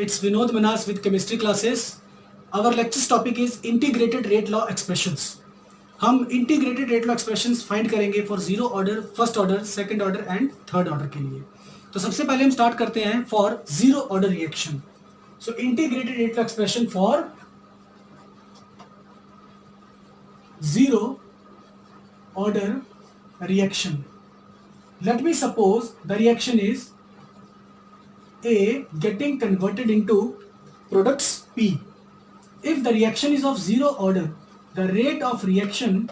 It's Vinod Manas with chemistry classes. Our lecture's topic is integrated rate law expressions. हम integrated rate law expressions find करेंगे for zero order, first order, second order and third order के लिए. तो सबसे पहले हम start करते हैं for zero order reaction. So integrated rate law expression for zero order reaction. Let me suppose the reaction is A getting converted into products P. If the reaction is of zero order, the rate of reaction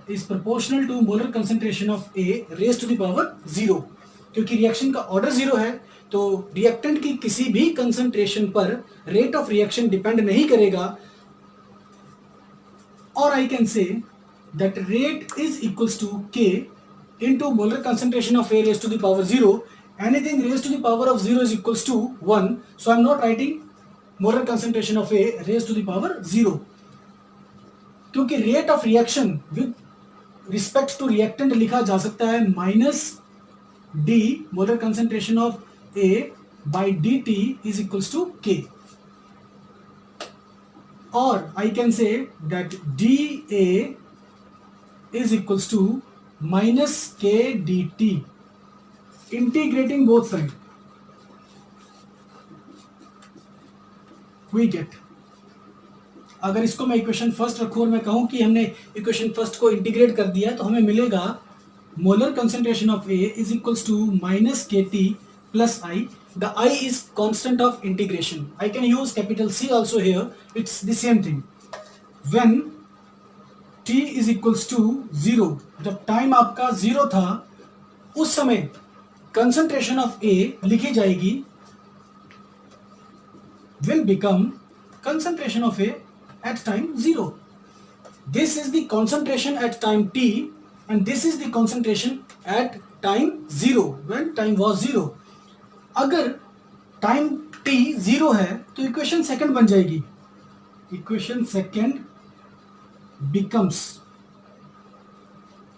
is proportional to molar concentration of A raised to the power 0. क्योंकि reaction का order zero है तो reactant की किसी भी concentration पर rate of reaction depend नहीं करेगा, और I can say that rate is equals to K into molar concentration of A raised to the power 0. Anything raised to the power of 0 is equals to 1. So I am not writing molar concentration of A raised to the power 0. क्योंकि rate of reaction with respect to reactant लिखा जा सकता है minus D molar concentration of A by dt is equals to K. Or I can say that dA is equals to minus K dt. Integrating both sides, we get. अगर इसको मैं equation first रखूं और मैं कहूं कि हमने equation first को इंटीग्रेट कर दिया तो हमें मिलेगा molar concentration of A is equals to minus के t plus I. The I is constant of integration. I can use capital C also here. It's the same thing. When t is equals to 0, जब time आपका 0 था उस समय concentration of A लिखी जाएगी will become concentration of A at time 0. This is the concentration at time t and this is the concentration at time 0 when time was 0. अगर time t 0 है तो इक्वेशन सेकंड बन जाएगी. Equation second becomes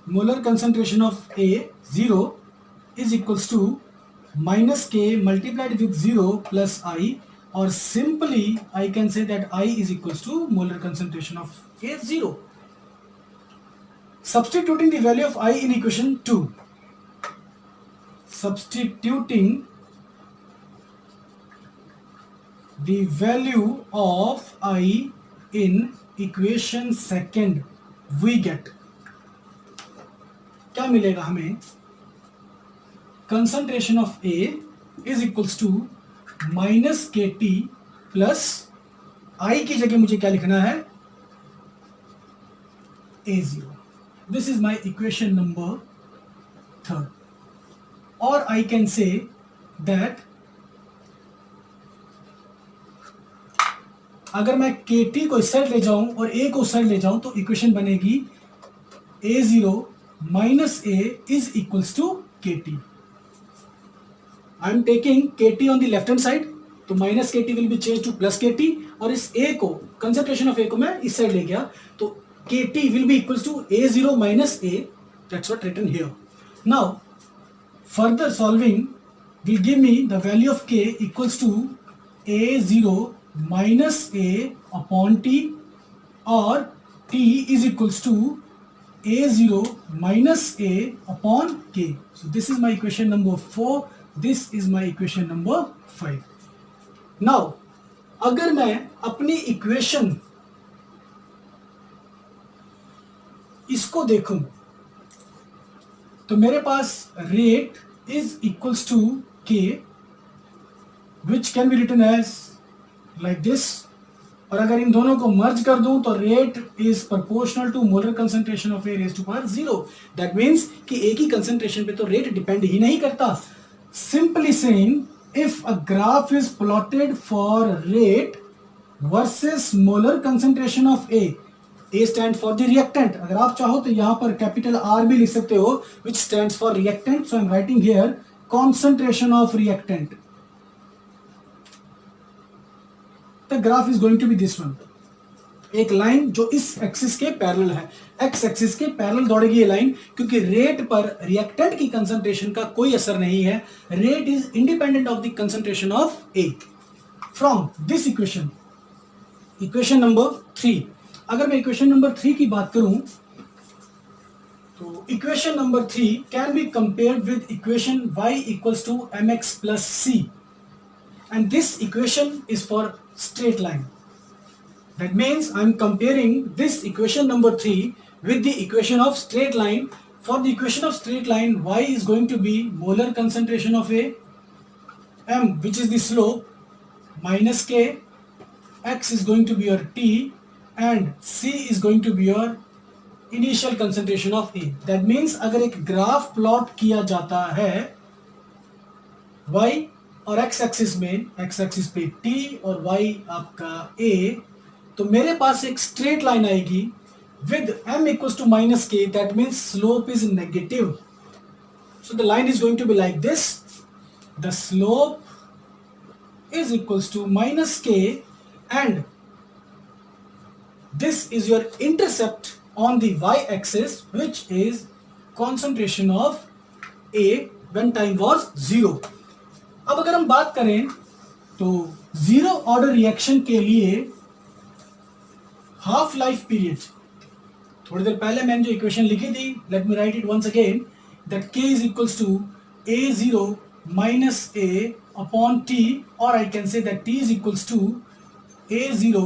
molar concentration of A 0 is equals to minus K multiplied with 0 plus I, or simply I can say that I is equals to molar concentration of A 0. Substituting the value of I in equation 2. Substituting the value of I in equation second, we get. क्या मिलेगा हमें? Concentration of A is equals to minus KT plus I की जगह मुझे क्या लिखना है? A0. This is my equation number 3. Or I can say that अगर मैं KT को इस साइड ले जाऊं और A को उस साइड ले जाऊं तो इक्वेशन बनेगी A0 minus A is equals to KT. I am taking KT on the left hand side, तो minus KT will be changed to plus KT, और इस A को concentration of A को मैं इस साइड ले गया तो KT will be equals to A0 minus A. That's what written here. Now further solving will give me the value of K equals to A0 minus A upon T, or T is equals to A0 minus A upon K. So this is my equation number 4. This is my equation number 5. Now, अगर मैं अपनी equation इसको देखूं तो मेरे पास rate is equals to K, which can be written as like this. और अगर इन दोनों को मर्ज कर दूं तो rate is proportional to molar concentration of A raised to power 0. That means कि A की कंसंट्रेशन पे तो रेट डिपेंड ही नहीं करता. Simply saying, if a graph is plotted for rate versus molar concentration of A stands for the reactant. अगर आप चाहो तो यहाँ पर कैपिटल R भी लिख सकते हो, which stands for reactant. So I am writing here concentration of reactant. The graph is going to be this one. एक लाइन जो इस एक्सिस के पैरेलल है, एक्स एक्सिस के पैरेलल दौड़ेगी ये लाइन, क्योंकि रेट पर रिएक्टेंट की कंसंट्रेशन का कोई असर नहीं है. Rate is independent of the concentration of A. From this equation, equation number 3, अगर मैं इक्वेशन नंबर 3 की बात करूं तो equation number 3 can be compared with equation y equals to mx plus c, and this equation is for straight line. That means I am comparing this equation number 3 with the equation of straight line. For the equation of straight line, y is going to be molar concentration of A, m which is the slope, minus k, x is going to be your t, and c is going to be your initial concentration of A. That means अगर एक graph plot किया जाता है y और x axis में, x axis पे t और y आपका a, तो मेरे पास एक स्ट्रेट लाइन आएगी with m equals to minus k. That means slope is negative. So the line is going to be like this. The slope is equals to minus k, and this is your intercept on the y axis, which is concentration of A when time was 0. अब अगर हम बात करें तो zero order reaction के लिए half life period, थोड़ी देर पहले मैंने जो इक्वेशन लिखी थी, let me write it once again, that k is equals to a0 minus a upon t, or I can say that t is equals to a0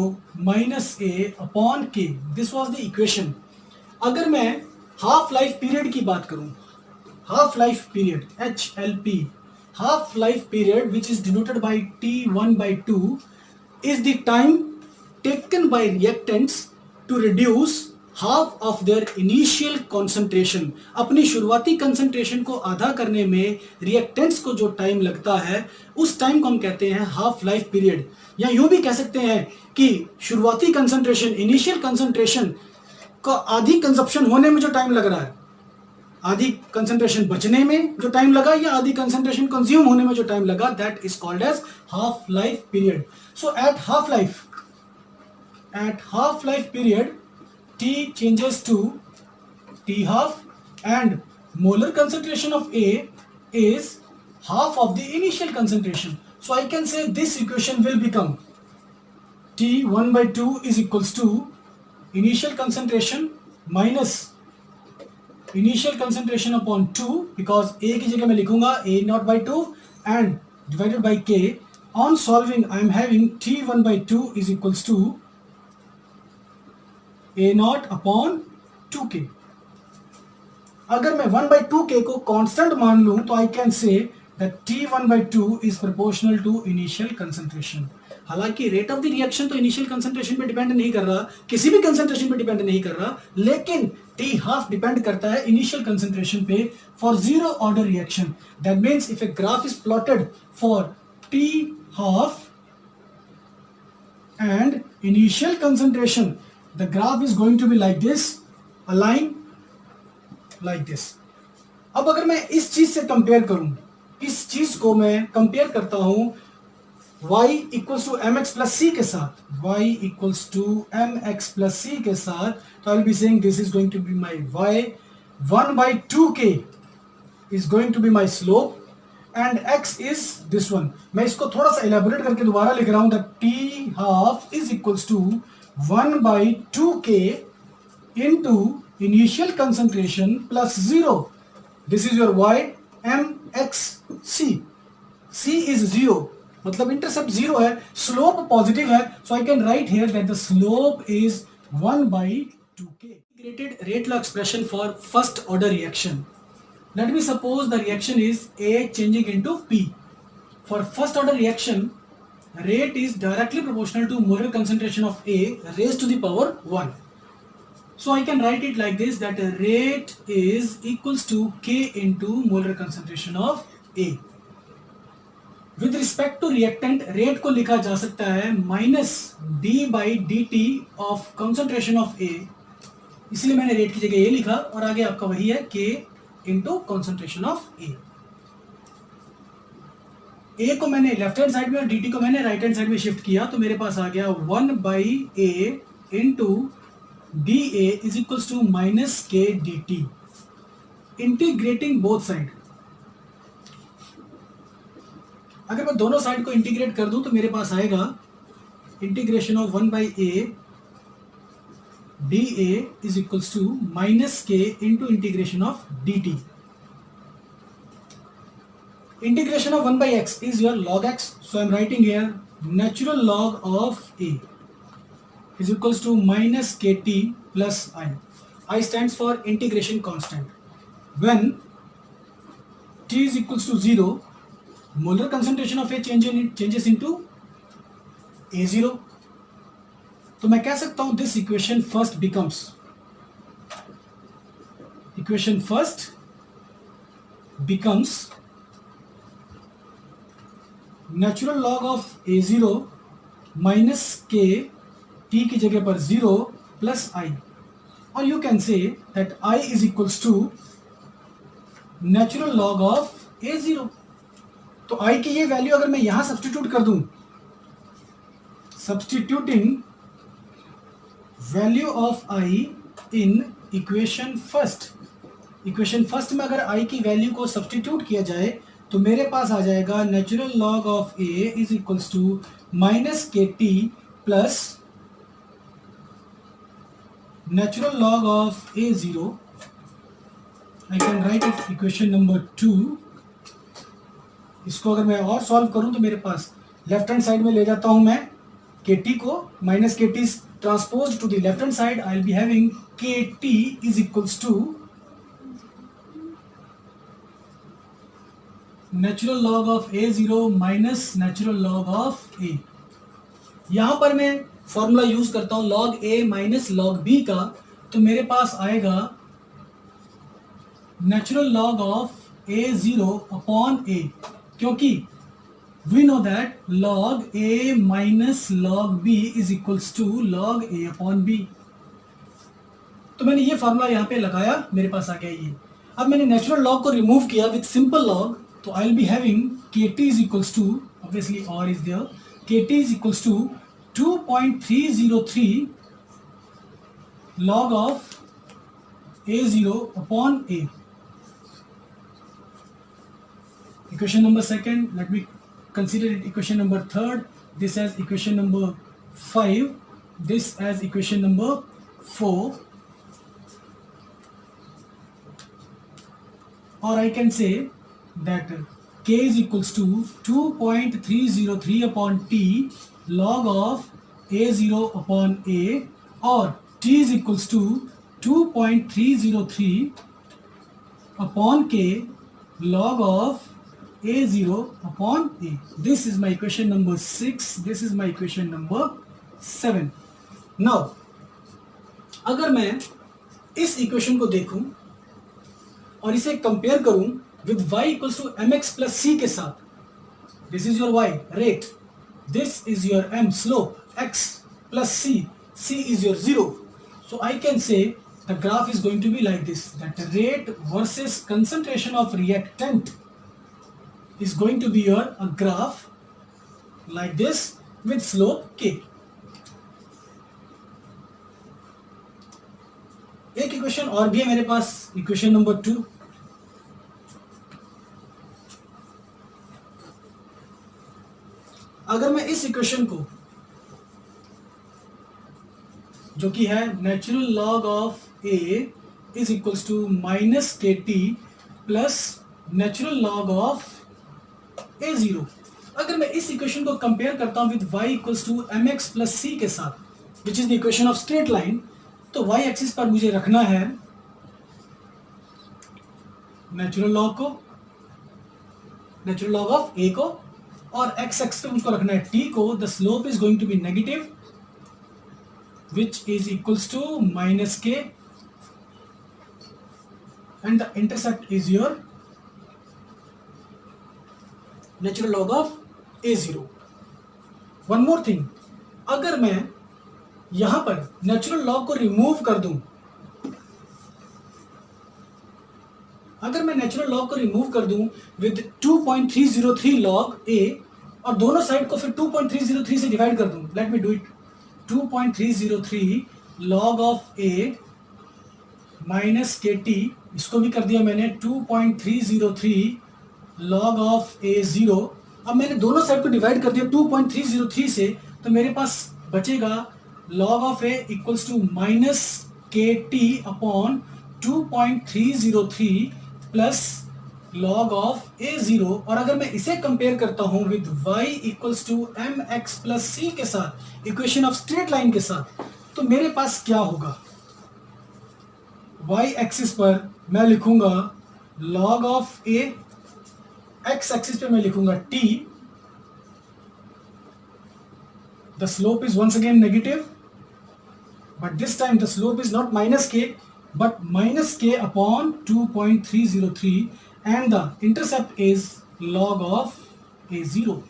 minus a upon k. This was the equation. अगर मैं half life period की बात करूं, half life period HLP, half life period, which is denoted by T1 by 2, is the time taken by reactants to reduce half of their initial concentration. अपनी शुरुआती concentration को आधा करने में reactants को जो टाइम लगता है उस टाइम को हम कहते हैं हाफ लाइफ पीरियड, या यूं भी कह सकते हैं कि शुरुआती concentration, initial concentration का आधी कंजप्शन होने में जो टाइम लग रहा है, आधी कंसंट्रेशन बचने में जो टाइम लगा या आधी कंसंट्रेशन कंज्यूम होने में जो टाइम लगा, that is called as half life period. So at half life period T changes to T half, and molar concentration of A is half of the initial concentration. So I can say this equation will become T1 by 2 is equals to initial concentration minus initial concentration upon 2, because A की जगह मैं लिखूंगा A naught by 2 and divided by K. On solving I am having T1 by 2 is equals to A naught upon 2K. अगर मैं 1 by 2K को constant मान लूं तो I can say that T1 by 2 is proportional to initial concentration. हालांकि rate of the reaction तो initial concentration पे depend नहीं कर रहा, किसी भी कंसंट्रेशन पे डिपेंड नहीं कर रहा, लेकिन टी हाफ डिपेंड करता है इनिशियल कंसंट्रेशन पे for zero order reaction. That means if a graph is plotted for T half and initial concentration, the graph is going to be like this, a line like this. अब अगर मैं इस चीज से compare करूं, इस चीज को मैं कंपेयर करता हूं y equals to mx plus c के साथ, y equals to mx plus c के साथ, तो I will be saying this is going to be my y, 1 by 2k is going to be my slope and x is this one. मैं इसको थोड़ा सा elaborate करके दोबारा लिख रहा हूं, that t half is equals to 1 by 2k into initial concentration plus 0. This is your y, mx c. c is 0, मतलब इंटरसेप्ट 0 है, स्लोप पॉजिटिव है, so I can write here that the slope is 1 by 2k. Integrated rate law expression for first order reaction. Let me suppose the reaction is A changing into P. For first order reaction, rate is directly proportional to molar concentration of A raised to the power 1. So I can write it like this, that rate is equals to K into molar concentration of A. With respect to reactant rate को लिखा जा सकता है minus d by d t of concentration of A, इसलिए मैंने rate की जगह ए लिखा, और आगे आपका वही है के इंटू कॉन्सेंट्रेशन ऑफ ए. ए को मैंने लेफ्ट हैंड साइड में और डी टी को मैंने राइट हैंड साइड में शिफ्ट किया, तो मेरे पास आ गया 1 by A into d A is equals to minus k d t. Integrating both side, अगर मैं दोनों साइड को इंटीग्रेट कर दूं तो मेरे पास आएगा integration of 1/a dA is equals to minus k into integration of dt. Integration of 1/x is your log x. So I am writing here natural log of a is equals to minus kt plus I. I stands for integration constant. When t is equals to 0, molar concentration of A changes into A0. तो मैं कह सकता हूं this equation first becomes natural log of A0 minus के T की जगह पर 0 plus I, और you can say that I is equals to natural log of A0. तो I की ये वैल्यू अगर मैं यहां सब्सटीट्यूट कर दूं, substituting value of I in equation first में अगर I की वैल्यू को सब्सटीट्यूट किया जाए तो मेरे पास आ जाएगा natural log of A is equals to minus के t plus natural log of A0. I can write it equation number 2. इसको अगर मैं और सॉल्व करूं तो मेरे पास लेफ्ट हैंड साइड में ले जाता हूं मैं kt को, माइनस के T transposed to the left hand side, I will be having kt is equals to natural log of A0 minus natural log of A. यहां पर मैं फॉर्मूला यूज करता हूं log A minus log B का, तो मेरे पास आएगा natural log of A0 upon A, क्योंकि we know that log A minus log B is equals to log A upon B. तो मैंने ये फार्मूला यहाँ पे लगाया, मेरे पास आ गया ये. अब मैंने नेचुरल लॉग को रिमूव किया विथ सिंपल लॉग, तो I will be having kt is equals to, obviously or is there, kt is equals to 2.303 log of A0 upon A. Equation number second, let me consider it equation number third, this as equation number 5, this as equation number 4, or I can say that k is equals to 2.303 upon t log of A0 upon A, or t is equals to 2.303 upon k log of A0 upon A. This is my equation number 6. This is my equation number 7. Now, अगर मैं इस equation को देखूं और इसे compare करूं with y equals to mx plus c के साथ, this is your y rate, this is your m slope, x plus c is your 0. So I can say the graph is going to be like this, that rate versus concentration of reactant is going to be your a graph like this with slope k. एक equation और भी है मेरे पास, equation number 2. अगर मैं इस equation को, जो कि है natural log of A is equals to minus के t plus natural log of A0, अगर मैं इस इक्वेशन को कंपेयर करता हूं with y equals to mx plus c के साथ, which is the equation of straight line, तो y एक्सिस पर मुझे रखना है नेचुरल लॉग ऑफ A को, और x एक्सिस पे मुझको रखना है t को. The slope is going to be negative which is equals to minus k, and the intercept is your natural log of A0. One more thing, अगर मैं यहां पर नेचुरल लॉग को रिमूव कर दूं, अगर मैं नेचुरल लॉग को रिमूव कर दूं विद 2.303 लॉग A, और दोनों साइड को फिर 2.303 से डिवाइड कर दूं, let me do it. 2.303 log of A minus के टी, इसको भी कर दिया मैंने 2.303 log of A0 अब मैंने दोनों साइड को डिवाइड कर दिया 2.303 से, तो मेरे पास बचेगा log of A equals to minus के t upon 2.303 plus log of A zero. और अगर मैं इसे कंपेयर करता हूं with y equals to m x plus c के साथ, इक्वेशन ऑफ स्ट्रेट लाइन के साथ, तो मेरे पास क्या होगा? y एक्सिस पर मैं लिखूंगा log of a, x axis पे मैं लिखूंगा t, the slope is once again negative, but this time the slope is not minus k but minus k upon 2.303 and the intercept is log of a0.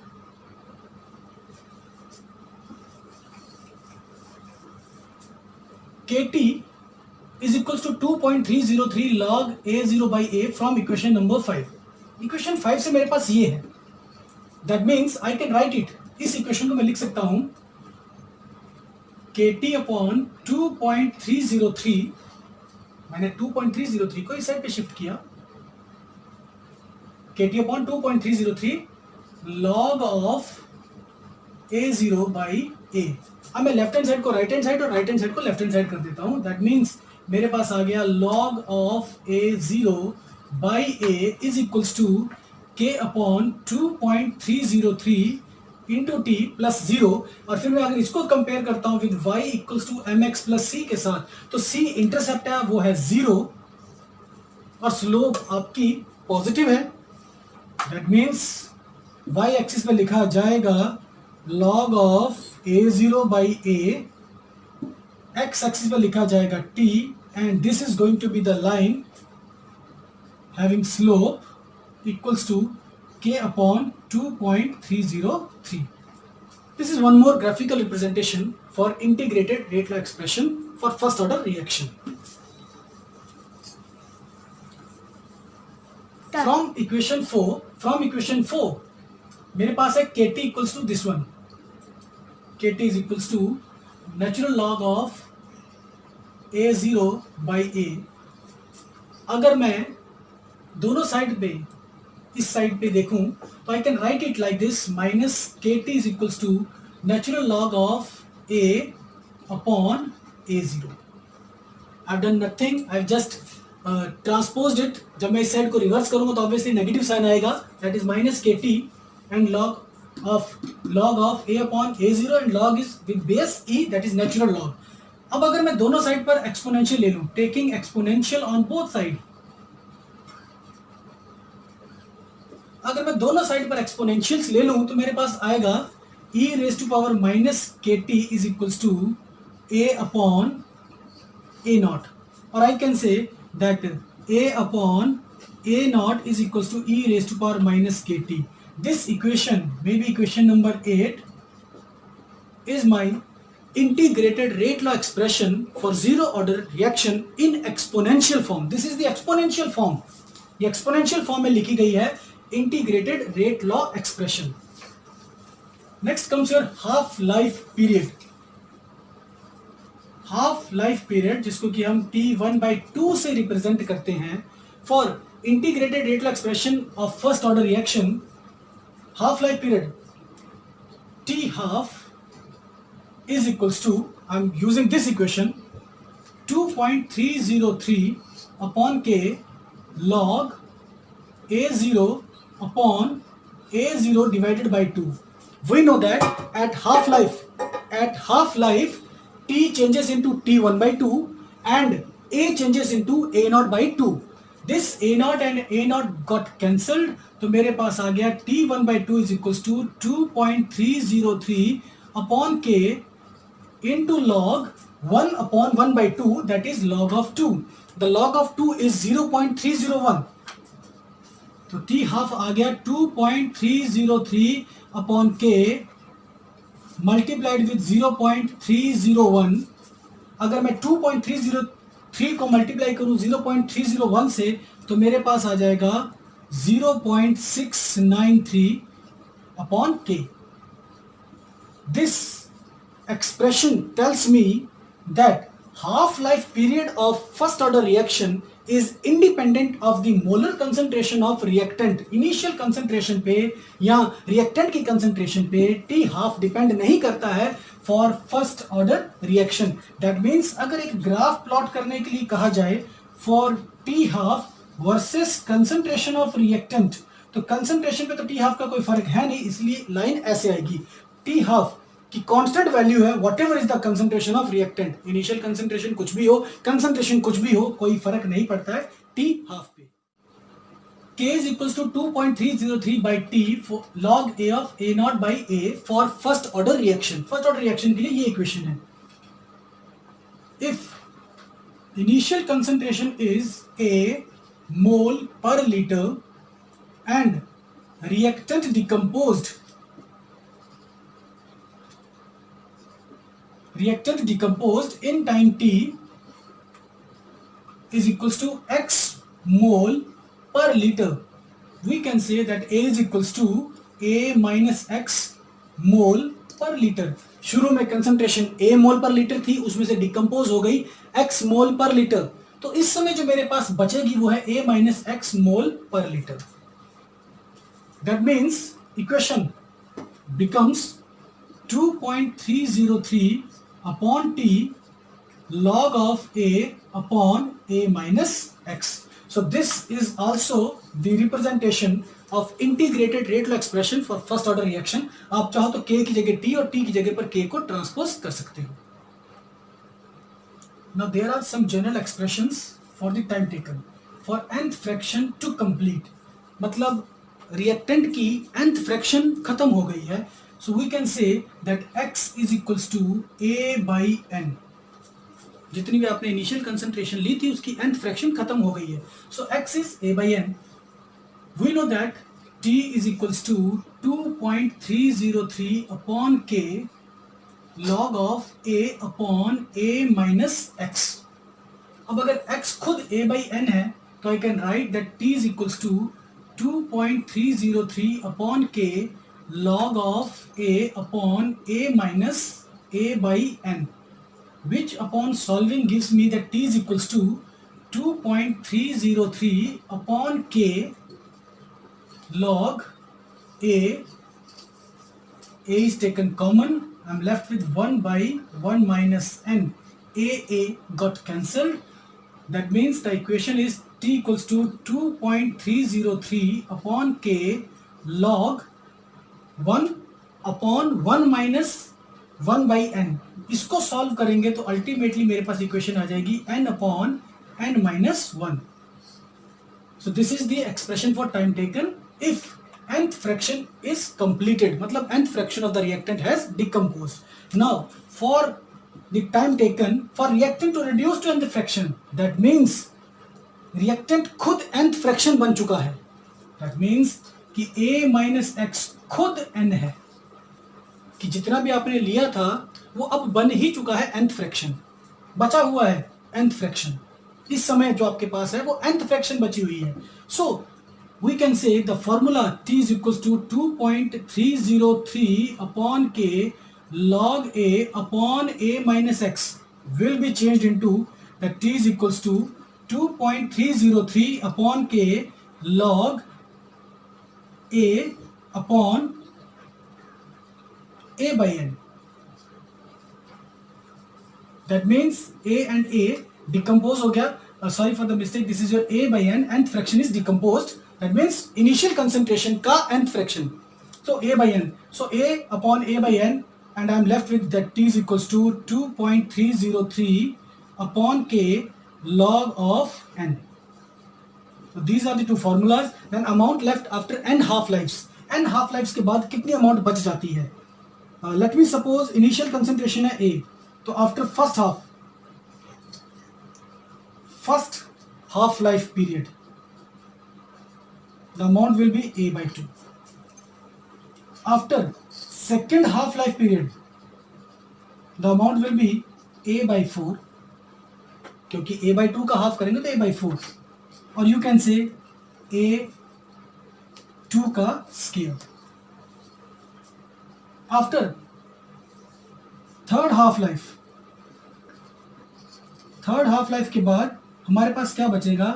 kt is equals to 2.303 log a0 by a from equation number 5. Equation 5 से मेरे पास ये है, that means I can write it. इस equation को मैं लिख सकता हूं kt अपॉन 2.303, मैंने 2.303 को इस साइड पे शिफ्ट किया, kt upon 2.303 log of a0 by a। अब मैं लेफ्ट हैंड साइड को राइट हैंड साइड और राइट हैंड साइड को लेफ्ट हैंड साइड कर देता हूं, दैट मीन्स मेरे पास आ गया log of a0 by a is equals to k upon 2.303 into t plus 0। और फिर मैं अगर इसको कंपेयर करता हूं with y equals to m x plus c के साथ, तो c इंटरसेप्ट है वो है 0 और स्लोप आपकी पॉजिटिव है, दैट मीन्स y एक्सिस पे लिखा जाएगा log of a0 by a, x axis पे लिखा जाएगा t, and this is going to be the line having slope equals to k upon 2.303. This is one more graphical representation for integrated rate law expression for first order reaction. From equation 4 मेरे पास है kt equals to this one. kt is equals to natural log of a0 by a। अगर मैं दोनों side पे इस side पे देखूं तो I can write it like this, minus kt is equals to natural log of a upon a0। I have done nothing, I have just transposed it. जब मैं इस साइड को रिवर्स करूंगा तो ऑब्वियसली नेगेटिव साइन आएगा, that is minus kt and log of a upon a0 and log is with base e, that is natural log. अब अगर मैं दोनों साइड पर एक्सपोनेंशियल ले लूं, taking exponential on both side, अगर मैं दोनों साइड पर एक्सपोनेंशियल्स ले लूं तो मेरे पास आएगा e raise to power minus kt is equals to a upon a not, और I can say that a upon a not is equals to e raise to power minus kt। This equation may be equation number 8 is my integrated rate law expression for zero order reaction in exponential form. This is the exponential form. ये exponential form में लिखी गई है integrated rate law expression. Next comes your half life period. Half life period जिसको कि हम t1/2 से represent करते हैं for integrated rate law expression of first order reaction. Half life period t half is equals to, I'm using this equation, 2.303 upon k log a0 upon a0 divided by 2. We know that at half life t changes into t1/2 and a changes into a0 by 2. This a0 and a0 got cancelled, तो मेरे पास आ गया t1/2 is equals to 2.303 upon k into log 1 upon 1/2, that is log of 2. The log of 2 is 0.301, तो t half आ गया 2.303 upon k multiplied with 0.301। अगर मैं 2.303 को मल्टीप्लाई करूं 0.301 से तो मेरे पास आ जाएगा 0.693 upon k. This expression tells me that half life period of first order reaction is independent of the molar concentration of reactant. Initial concentration पे या reactant की concentration पे T half depend नहीं करता है for first order reaction. That means अगर एक graph plot करने के लिए कहा जाए for T half versus concentration of reactant, तो concentration पे तो T half का कोई फर्क है नहीं, इसलिए लाइन ऐसे आएगी. T half कि कांस्टेंट वैल्यू है what ever is the concentration of reactant. Initial concentration कुछ भी हो, कंसंट्रेशन कुछ भी हो, कोई फर्क नहीं पड़ता है टी हाफ पे. K is equals to 2.303 by T for log A of A naught by A for first order reaction. First order reaction के लिए ये इक्वेशन है. If initial concentration is A mole per liter and reactant decomposed in time t is equals to x mole per liter, we can say that A is equals to A minus x mole per liter. शुरू में concentration A मोल पर litre थी, उसमें से decompose हो गई x मोल पर litre, तो इस समय जो मेरे पास बचेगी वो है A माइनस x मोल पर litre. That means equation becomes 2.303 upon T log of A upon A minus x. So this is also the representation of integrated rate law expression for first order reaction. आप चाहो तो K की जगह T और T की जगह पर K को ट्रांसपोज कर सकते हो. Now there are some general expressions for the time taken for nth fraction to complete. मतलब reactant की nth fraction खत्म हो गई है, so we can say that x is equals to A by n. जितनी भी आपने इनिशियल कंसंट्रेशन ली थी उसकी nth फ्रैक्शन खत्म हो गई है, so x is A by n. We know that T is equals to 2.303 upon K log of A upon A minus x. अब अगर x खुद A by n है तो I can write that T is equals to 2.303 upon K log of A upon A minus A by n, which upon solving gives me that T is equals to 2.303 upon K log A. A is taken common, I am left with 1 by 1 minus n. A got cancelled. That means the equation is T equals to 2.303 upon K log 1 upon 1 minus 1 by n. इसको solve करेंगे तो ultimately मेरे पास equation आ जाएगी n upon n minus 1. So this is the expression for time taken if nth fraction is completed, मतलब nth fraction of the reactant has decomposed. Now for the time taken for reactant to reduce to nth fraction, that means reactant खुद nth fraction बन चुका है. That means कि A minus x खुद n है, कि जितना भी आपने लिया था वो अब बन ही चुका है nth फ्रैक्शन, बचा हुआ है nth फ्रैक्शन. इस समय जो आपके पास है वो nth फ्रैक्शन बची हुई है. So we can say the formula T is equals to 2.303 upon K log A upon A minus x will be changed into that T is equals to 2.303 upon K log A upon A by n. That means A and A decompose हो गया. Sorry for the mistake. This is your A by n. Nth fraction is decomposed. That means initial concentration का nth fraction. So A by n. So A upon A by n, and I am left with that T is equals to 2.303 upon K log of n. So these are the two formulas. Then amount left after n half lives. N half lives के बाद कितनी amount बच जाती है? Let me suppose initial concentration है A. तो after first half life period, the amount will be A by 2. After second half life period, the amount will be A by 4, क्योंकि A by 2 का half करेंगे तो A by 4, और you can say A 2 का scale. After third half life, third half life के बाद हमारे पास क्या बचेगा,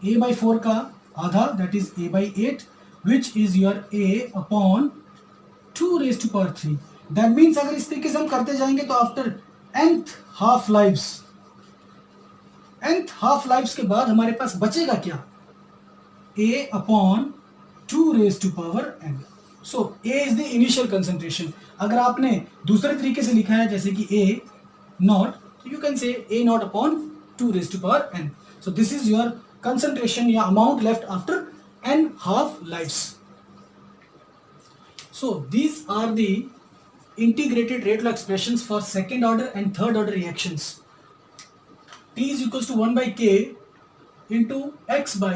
a/4 का आधा, that is a/8, which is your a upon 2⁻3। That means अगर इस तरीके से हम करते जाएंगे तो आफ्टर nth हाफ लाइफ्स के बाद हमारे पास बचेगा क्या, a upon 2⁻n। So a is the initial concentration. अगर आपने दूसरे तरीके से लिखा है जैसे कि a नॉट, तो you can say a not upon 2⁻n। So this is your concentration या amount left after n half lifes. So these are the integrated rate law expressions for second order and third order reactions. T is equals to 1 by k into x by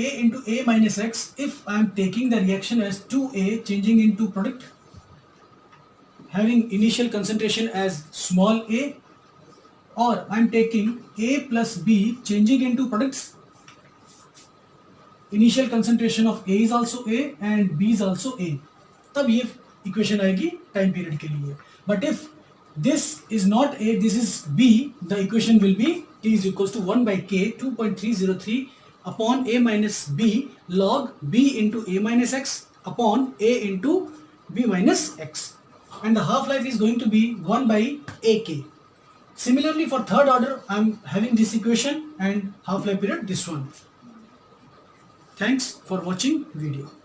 a into a minus x if I am taking the reaction as 2a changing into product having initial concentration as small a, or I am taking a plus b changing into products initial concentration of a is also a and b is also a, तब ये equation आएगी time period के लिए। But if this is not A, this is B, the equation will be t is equals to 1 by k 2.303 upon a minus b log b into a minus x upon a into b minus x, and the half life is going to be 1 by ak. Similarly for third order I am having this equation and half life period this one. Thanks for watching video.